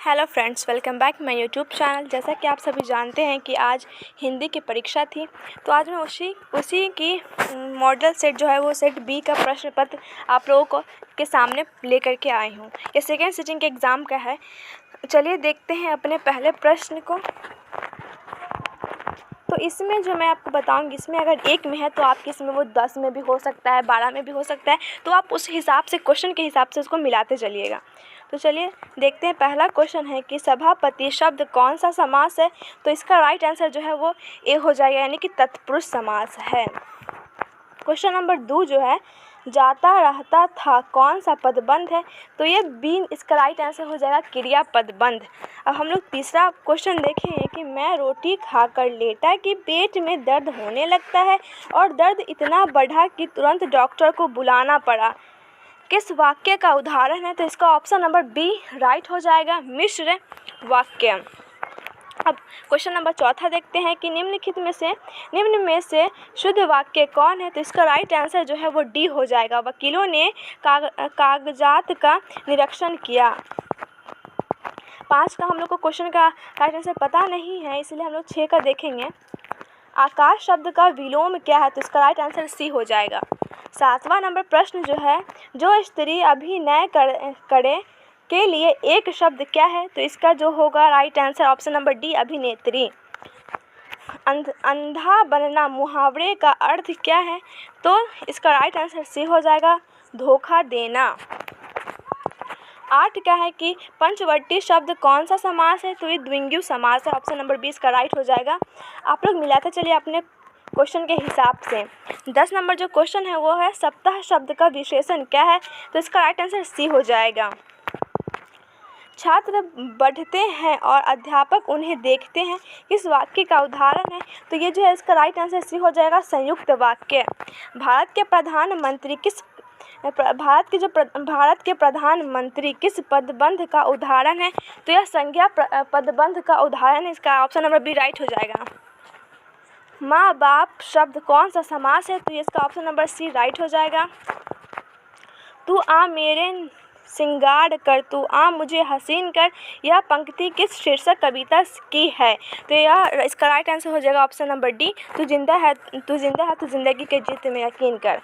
Hello friends, welcome back my YouTube channel. जैसा कि आप सभी जानते हैं कि आज हिंदी की परीक्षा थी, तो आज मैं उसी की मॉडल सेट जो है वो सेट बी का प्रश्न पत्र आप लोगों को के सामने लेकर के आई हूँ। ये सेकेंड सिटिंग के एग्ज़ाम का है। चलिए देखते हैं अपने पहले प्रश्न को। तो इसमें जो मैं आपको बताऊंगी, इसमें अगर 1 में है तो आपके इसमें वो 10 में भी हो सकता है, 12 में भी हो सकता है। तो आप उस हिसाब से क्वेश्चन के हिसाब से उसको मिलाते चलिएगा। तो चलिए देखते हैं। पहला क्वेश्चन है कि सभापति शब्द कौन सा समास है। तो इसका राइट आंसर जो है वो ए हो जाएगा, यानी कि तत्पुरुष समास है। क्वेश्चन नंबर 2 जो है, जाता रहता था कौन सा पदबंध है। तो ये बी इसका राइट आंसर हो जाएगा, क्रिया पदबंध। अब हम लोग तीसरा क्वेश्चन देखें कि मैं रोटी खाकर लेटा कि पेट में दर्द होने लगता है और दर्द इतना बढ़ा कि तुरंत डॉक्टर को बुलाना पड़ा। किस वाक्य का उदाहरण है। तो इसका ऑप्शन नंबर बी राइट हो जाएगा, मिश्र वाक्य। अब क्वेश्चन नंबर 4 देखते हैं कि निम्न में से शुद्ध वाक्य कौन है। तो इसका राइट आंसर जो है वो डी हो जाएगा, वकीलों ने कागजात का निरीक्षण किया। 5 का हम लोग को क्वेश्चन का राइट आंसर पता नहीं है, इसलिए हम लोग 6 का देखेंगे। आकाश शब्द का विलोम क्या है। तो इसका राइट आंसर सी हो जाएगा। 7वां नंबर प्रश्न जो है, जो स्त्री अभिनय करे के लिए एक शब्द क्या है। तो इसका जो होगा right answer option number D, अभिनेत्री। अंधा बनना मुहावरे का अर्थ क्या है। तो इसका राइट आंसर सी हो जाएगा, धोखा देना। 8 क्या है कि पंचवटी शब्द कौन सा समास है। तो ये द्विगु समास है, ऑप्शन नंबर 20 का राइट हो जाएगा। आप लोग मिलाते चलिए अपने क्वेश्चन के हिसाब से। 10 नंबर जो क्वेश्चन है वो है, सप्ताह शब्द का विशेषण क्या है। तो इसका राइट आंसर सी हो जाएगा। छात्र बढ़ते हैं और अध्यापक उन्हें देखते हैं, किस वाक्य का उदाहरण है। तो ये जो है इसका राइट आंसर सी हो जाएगा, संयुक्त वाक्य। भारत के प्रधानमंत्री किस पदबंध का उदाहरण है। तो यह संज्ञा पदबंध का उदाहरण है। इसका ऑप्शन नंबर बी राइट हो जाएगा। माँ बाप शब्द कौन सा समास है। तो ये इसका ऑप्शन नंबर सी राइट हो जाएगा। तू आ मेरे सिंगार कर, तू आ मुझे हसीन कर, यह पंक्ति किस शीर्षक कविता की है। तो यह इसका राइट आंसर हो जाएगा ऑप्शन नंबर डी, तू जिंदा है तो जिंदगी के जीत में यकीन कर।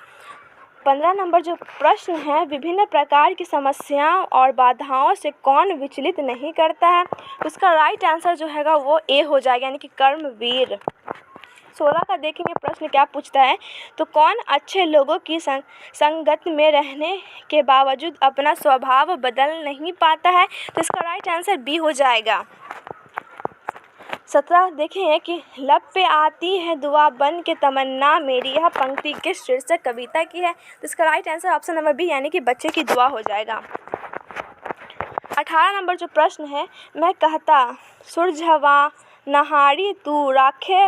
15 नंबर जो प्रश्न है, विभिन्न प्रकार की समस्याओं और बाधाओं से कौन विचलित नहीं करता है। उसका राइट आंसर जो हैगा वो ए हो जाएगा, यानी कि कर्मवीर। 16 का देखेंगे प्रश्न क्या पूछता है। तो कौन अच्छे लोगों की संगत में रहने के बावजूद अपना स्वभाव बदल नहीं पाता है। तो इसका राइट आंसर बी हो जाएगा। 17 देखें कि लब पे आती है दुआ बन के तमन्ना मेरी, यह पंक्ति किस शीर्षक कविता की है। तो इसका right answer option number B, यानी कि बच्चे की दुआ हो जाएगा। 18 नंबर जो प्रश्न है, मैं कहता सुरझवा नहारी तू राखे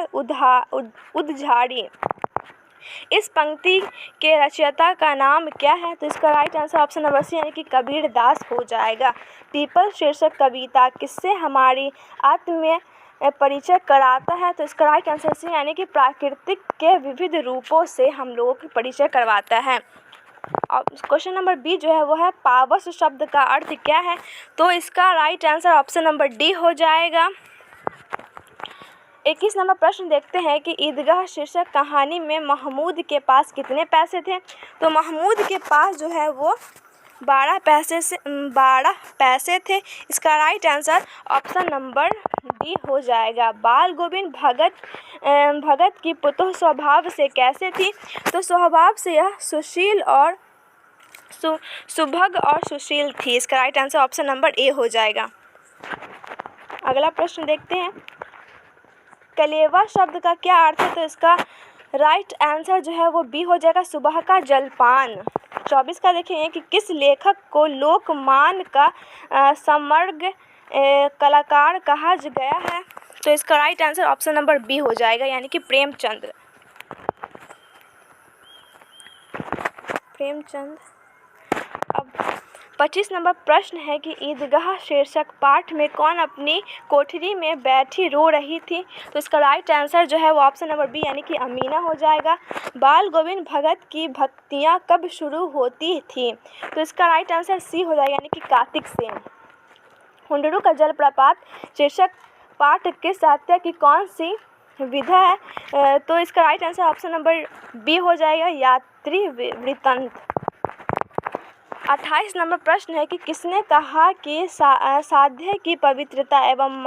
उदझारी, इस पंक्ति के रचयिता का नाम क्या है। तो इसका right answer option number C, यानी कि कबीर दास हो जाएगा। पीपल शीर्षक कविता किससे हमारी आत्मीय परिचय कराता है। तो इसका राइट आंसर सी, यानी कि प्राकृतिक के विविध रूपों से हम लोगों की परिचय करवाता है। और क्वेश्चन नंबर बी जो है वो है, पावस शब्द का अर्थ क्या है। तो इसका right answer option number D हो जाएगा। 21 नंबर प्रश्न देखते हैं कि ईदगाह शीर्षक कहानी में महमूद के पास कितने पैसे थे। तो महमूद के पास जो है वो 12 पैसे थे। इसका right answer option number D हो जाएगा। बाल गोविंद भगत की पुतोह स्वभाव से कैसे थी। तो स्वभाव से यह सुशील और सुभग और सुशील थी। इसका right answer option number A हो जाएगा। अगला प्रश्न देखते हैं, कलेवा शब्द का क्या अर्थ है। तो इसका राइट आंसर जो है वो बी हो जाएगा, सुबह का जलपान। 24 का देखेंगे कि किस लेखक को लोकमान का समग्र कलाकार कहा गया है। तो इसका right answer option number B हो जाएगा, यानी कि प्रेमचंद। अब 25 नंबर प्रश्न है कि ईदगाह शीर्षक पाठ में कौन अपनी कोठरी में बैठी रो रही थी। तो इसका राइट आंसर जो है वो ऑप्शन नंबर बी, यानी कि अमीना हो जाएगा। बाल गोविंद भगत की भक्तियाँ कब शुरू होती थी। तो इसका राइट आंसर सी हो जाएगा, यानी कि कार्तिक से। हुंडरू का जलप्रपात शीर्षक पाठ के साहित्य की कौन सी विधा है? तो इसका right answer option number B हो जाएगा, यात्री वृत्तांत। 28 नंबर प्रश्न है कि किसने कहा कि साध्य की पवित्रता एवं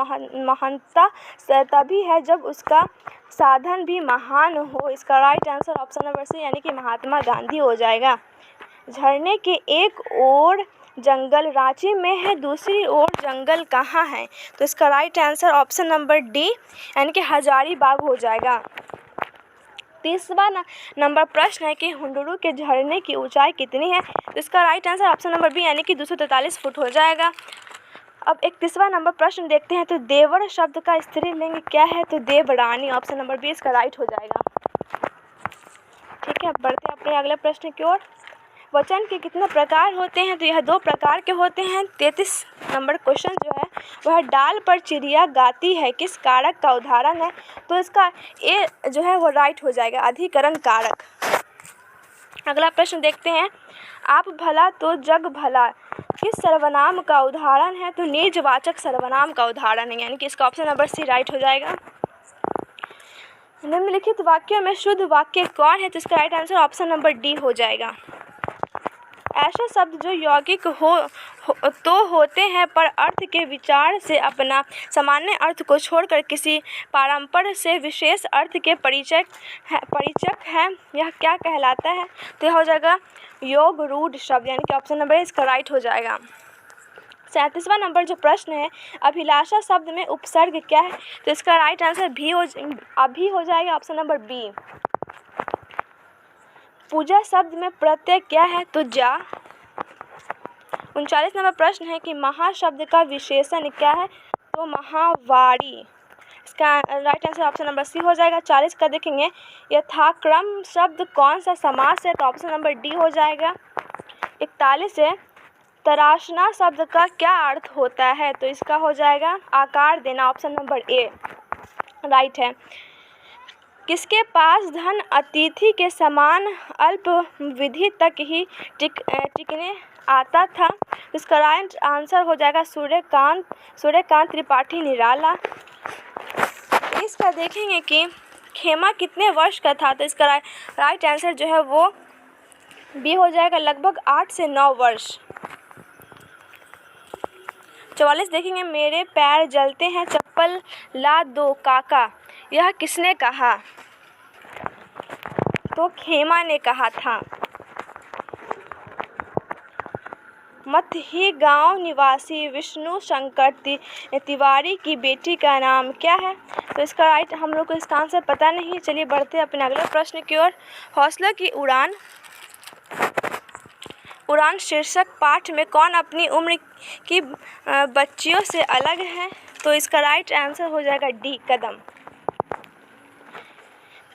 महानता तभी है जब उसका साधन भी महान हो। इसका right answer option number C यानी कि महात्मा गांधी हो जाएगा। झरने के एक ओर जंगल रांची में है, दूसरी ओर जंगल कहाँ है? तो इसका right answer option number D यानी कि हजारीबाग हो जाएगा। 30वां नंबर प्रश्न है कि हुंडरू के झरने की ऊंचाई कितनी है? तो इसका right answer option number B यानी कि 243 फुट हो जाएगा। अब 31वां नंबर प्रश्न देखते हैं। तो देवर शब्द का स्त्रीलिंग क्या है? तो देवरानी, ऑप्शन नंबर बी इसका राइट हो जाएगा। ठीक है, अब बढ़ते हैं अपने अगले प्रश्न की ओर। वचन के कितने प्रकार होते हैं? तो यह 2 प्रकार के होते हैं। 33 नंबर क्वेश्चन जो है वह डाल पर चिड़िया गाती है किस कारक का उदाहरण है? तो इसका ए जो है वो राइट हो जाएगा, अधिकरण कारक। अगला प्रश्न देखते हैं। आप भला तो जग भला किस सर्वनाम का उदाहरण है? तो निजवाचक सर्वनाम का उदाहरण है, यानी कि इसका ऑप्शन नंबर सी राइट हो जाएगा। निम्नलिखित वाक्यों में शुद्ध वाक्य कौन है? तो इसका right answer option number D हो जाएगा। ऐसे शब्द जो यौगिक तो होते हैं पर अर्थ के विचार से अपना सामान्य अर्थ को छोड़कर किसी पारंपर से विशेष अर्थ के परिचक है, यह क्या कहलाता है? तो यह हो जाएगा योग रूढ़ शब्द, यानी कि ऑप्शन नंबर इसका राइट हो जाएगा। 37वां नंबर जो प्रश्न है, अभिलाषा शब्द में उपसर्ग क्या है? तो इसका राइट आंसर अभी हो जाएगा, ऑप्शन नंबर बी। पूजा शब्द में प्रत्यय क्या है? तो जा। 39 नंबर प्रश्न है कि महा शब्द का विशेषण क्या है? तो महावाणी। इसका right answer option number C हो जाएगा। 40 का देखेंगे, यथाक्रम शब्द कौन सा समास है? तो ऑप्शन नंबर डी हो जाएगा। 41 है, तराशना शब्द का क्या अर्थ होता है? तो इसका हो जाएगा आकार देना, ऑप्शन नंबर ए राइट है। किसके पास धन अतिथि के समान अल्प विधि तक ही टिकने आता था? इसका राइट आंसर हो जाएगा सूर्यकांत त्रिपाठी निराला। इसका देखेंगे कि खेमा कितने वर्ष का था? तो इसका राइट आंसर जो है वो बी हो जाएगा, लगभग 8 से 9 वर्ष। 44 देखेंगे, मेरे पैर जलते हैं चप्पल ला दो काका, यह किसने कहा? तो खेमा ने कहा था। मथही गांव निवासी विष्णु शंकर तिवारी की बेटी का नाम क्या है? तो इसका राइट हम लोग को इसका आंसर पता नहीं। चलिए बढ़ते हैं अपने अगले प्रश्न की ओर। हौसलों की उड़ान शीर्षक पाठ में कौन अपनी उम्र की बच्चियों से अलग है? तो इसका राइट आंसर हो जाएगा डी कदम।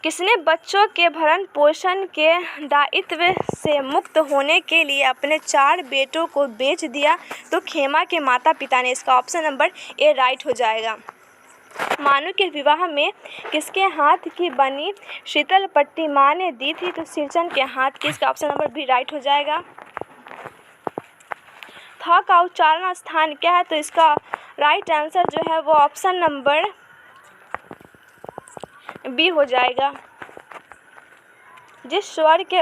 किसने बच्चों के भरण पोषण के दायित्व से मुक्त होने के लिए अपने 4 बेटों को बेच दिया? तो खेमा के माता पिता ने। इसका ऑप्शन नंबर ए राइट हो जाएगा। मानू के विवाह में किसके हाथ की बनी शीतल पट्टी माँ ने दी थी? तो सिरचन के हाथ की। इसका ऑप्शन नंबर बी राइट हो जाएगा। थ का उच्चारण स्थान क्या है? तो इसका राइट आंसर जो है वो ऑप्शन नंबर बी हो जाएगा। जिस स्वर के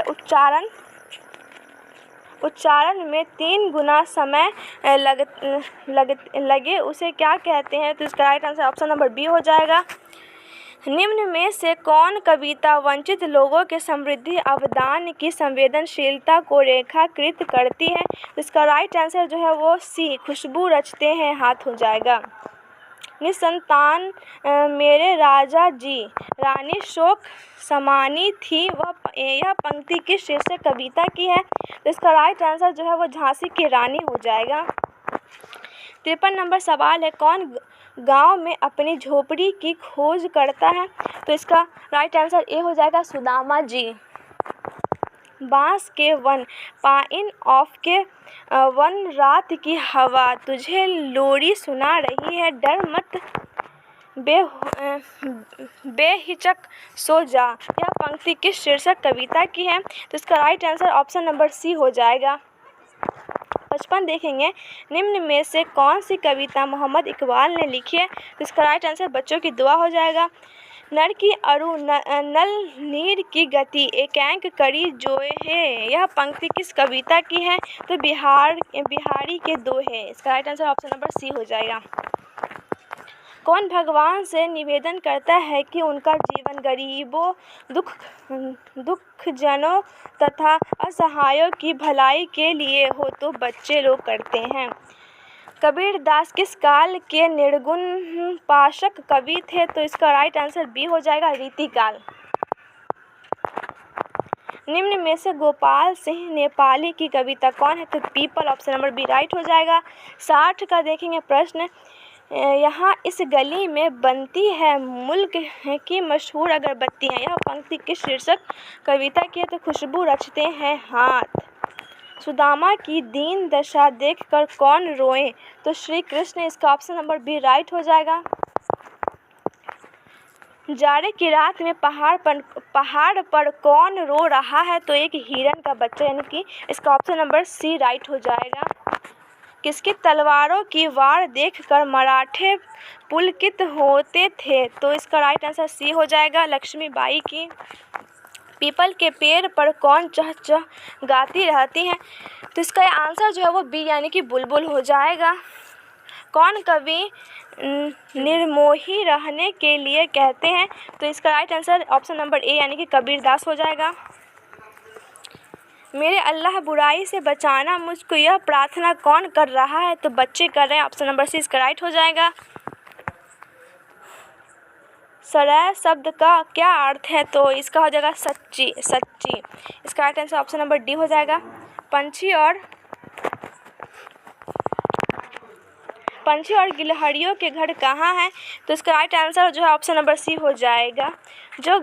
उच्चारण में 3 गुना समय लगे उसे क्या कहते हैं? तो इसका right answer option number B हो जाएगा। निम्न में से कौन कविता वंचित लोगों के समृद्धि अवदान की संवेदनशीलता को रेखाकृत करती है? इसका राइट आंसर जो है वो सी खुशबू रचते हैं हाथ हो जाएगा। निसंतान मेरे राजा जी रानी शोक समानी थी, यह पंक्ति किस शीर्षक कविता की है? तो इसका राइट आंसर जो है वो झांसी की रानी हो जाएगा। 53 नंबर सवाल है, कौन गांव में अपनी झोपड़ी की खोज करता है? तो इसका राइट आंसर ए हो जाएगा, सुदामा जी। बांस के वन पाइन ऑफ के वन रात की हवा तुझे लोरी सुना रही है, डर मत बेहिचक सो जा, यह पंक्ति किस शीर्षक कविता की है? तो इसका right answer option number C हो जाएगा। 55 देखेंगे, निम्न में से कौन सी कविता मोहम्मद इकबाल ने लिखी है? तो इसका राइट आंसर बच्चों की दुआ हो जाएगा। नर की अरु नल नीर की गति एकांक करी जोए है, यह पंक्ति किस कविता की है? तो बिहारी के दोहे। इसका right answer option number C हो जाएगा। कौन भगवान से निवेदन करता है कि उनका जीवन गरीबों, दुखजनों तथा असहायों की भलाई के लिए हो? तो बच्चे लोग करते हैं। कबीर दास किस काल के निर्गुण पाशक कवि थे? तो इसका राइट आंसर बी हो जाएगा, रीतिकाल। निम्न में से गोपाल सिंह नेपाली की कविता कौन है? तो पीपल, ऑप्शन नंबर बी राइट हो जाएगा। 60 का देखेंगे प्रश्न, यहाँ इस गली में बनती है मुल्क की मशहूर अगरबत्तियाँ, यह पंक्ति किस शीर्षक कविता की है? तो खुशबू रचते हैं हाथ। सुदामा की दीन दशा देखकर कौन रोए? तो श्री कृष्ण। इसका ऑप्शन नंबर बी राइट हो जाएगा। जाड़े की रात में पहाड़ पर कौन रो रहा है? तो एक हिरन का बच्चा, यानी कि इसका ऑप्शन नंबर सी राइट हो जाएगा। किसकी तलवारों की वार देखकर मराठे पुलकित होते थे? तो इसका राइट आंसर सी हो जाएगा, लक्ष्मीबाई की। पीपल के पेड़ पर कौन चह चह गाती रहती हैं? तो इसका आंसर जो है वो बी यानी कि बुलबुल हो जाएगा। कौन कवि निर्मोही रहने के लिए कहते हैं? तो इसका right answer option number A यानी कि कबीर दास हो जाएगा। मेरे अल्लाह बुराई से बचाना मुझको यह प्रार्थना कौन कर रहा है? तो बच्चे कर रहे हैं, ऑप्शन नंबर सी इसका राइट हो जाएगा। सराय शब्द का क्या अर्थ है? तो इसका हो जाएगा सच्ची। इसका right answer option number D हो जाएगा। पंछी और गिलहरियों के घर कहाँ हैं? तो इसका राइट आंसर जो है ऑप्शन नंबर सी हो जाएगा। जो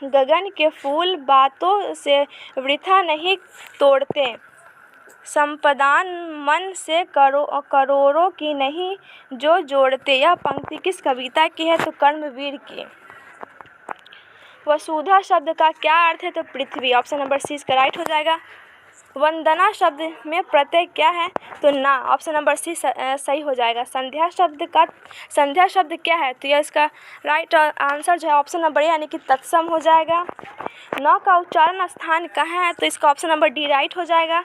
गगन के फूल बातों से वृथा नहीं तोड़ते, संपदान मन से करोड़ों की नहीं जो जोड़ते, यह पंक्ति किस कविता की है? तो कर्मवीर की। वसुधा शब्द का क्या अर्थ है? तो पृथ्वी, ऑप्शन नंबर सी इसका राइट हो जाएगा। वंदना शब्द में प्रत्यय क्या है? तो ना, ऑप्शन नंबर सी सही हो जाएगा। संध्या शब्द क्या है? तो यह इसका राइट आंसर जो है ऑप्शन नंबर ए यानी कि तत्सम हो जाएगा। न का उच्चारण स्थान कहाँ है? तो इसका ऑप्शन नंबर डी राइट हो जाएगा।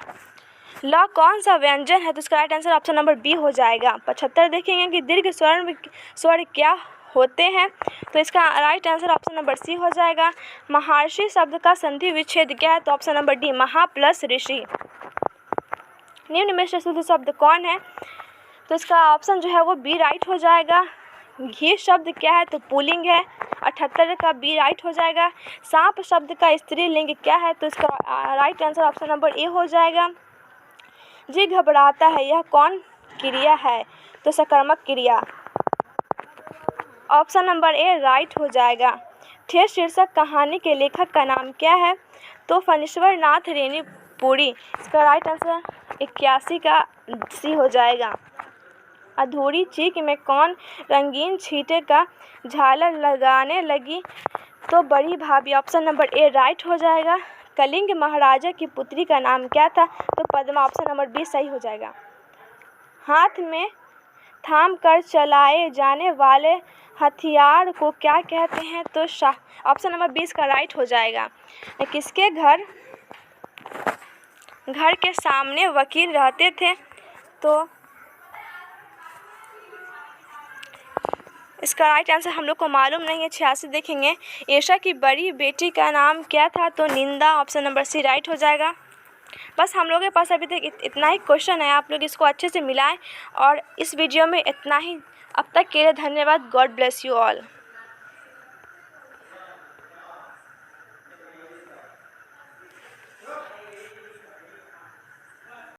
ल कौन सा व्यंजन है? तो इसका right answer option number B हो जाएगा। 75 देखेंगे कि दीर्घ स्वर क्या होते हैं? तो इसका right answer option number C हो जाएगा। महर्षि शब्द का संधि विच्छेद क्या है? तो ऑप्शन नंबर डी, महा प्लस ऋषि। निम्न में से शुद्ध शब्द कौन है? तो इसका ऑप्शन जो है वो बी राइट हो जाएगा। घी शब्द क्या है? तो पुल्लिंग है, 78 का बी राइट हो जाएगा। सांप शब्द का स्त्रीलिंग क्या है? तो इसका right answer option number A हो जाएगा। जी घबराता है, यह कौन क्रिया है? तो सकर्मक क्रिया, ऑप्शन नंबर ए राइट हो जाएगा। ठेठ शीर्षक कहानी के लेखक का नाम क्या है? तो फणीश्वर नाथ रेणुपुरी। इसका राइट आंसर 81 का सी हो जाएगा। अधूरी चीख में कौन रंगीन छींटे का झालर लगाने लगी? तो बड़ी भाभी, ऑप्शन नंबर ए राइट हो जाएगा। कलिंग महाराजा की पुत्री का नाम क्या था? तो पद्मा, ऑप्शन नंबर बी सही हो जाएगा। हाथ में थाम कर चलाए जाने वाले हथियार को क्या कहते हैं? तो शाह, ऑप्शन नंबर 20 का राइट हो जाएगा। किसके घर के सामने वकील रहते थे? तो इसका राइट आंसर हम लोग को मालूम नहीं है। 86 देखेंगे, ईशा की बड़ी बेटी का नाम क्या था? तो निंदा, ऑप्शन नंबर सी राइट हो जाएगा। बस हम लोग के पास अभी तक इतना ही क्वेश्चन है, आप लोग इसको अच्छे से मिलाएं। और इस वीडियो में इतना ही। अब तक के लिए धन्यवाद। God bless you all.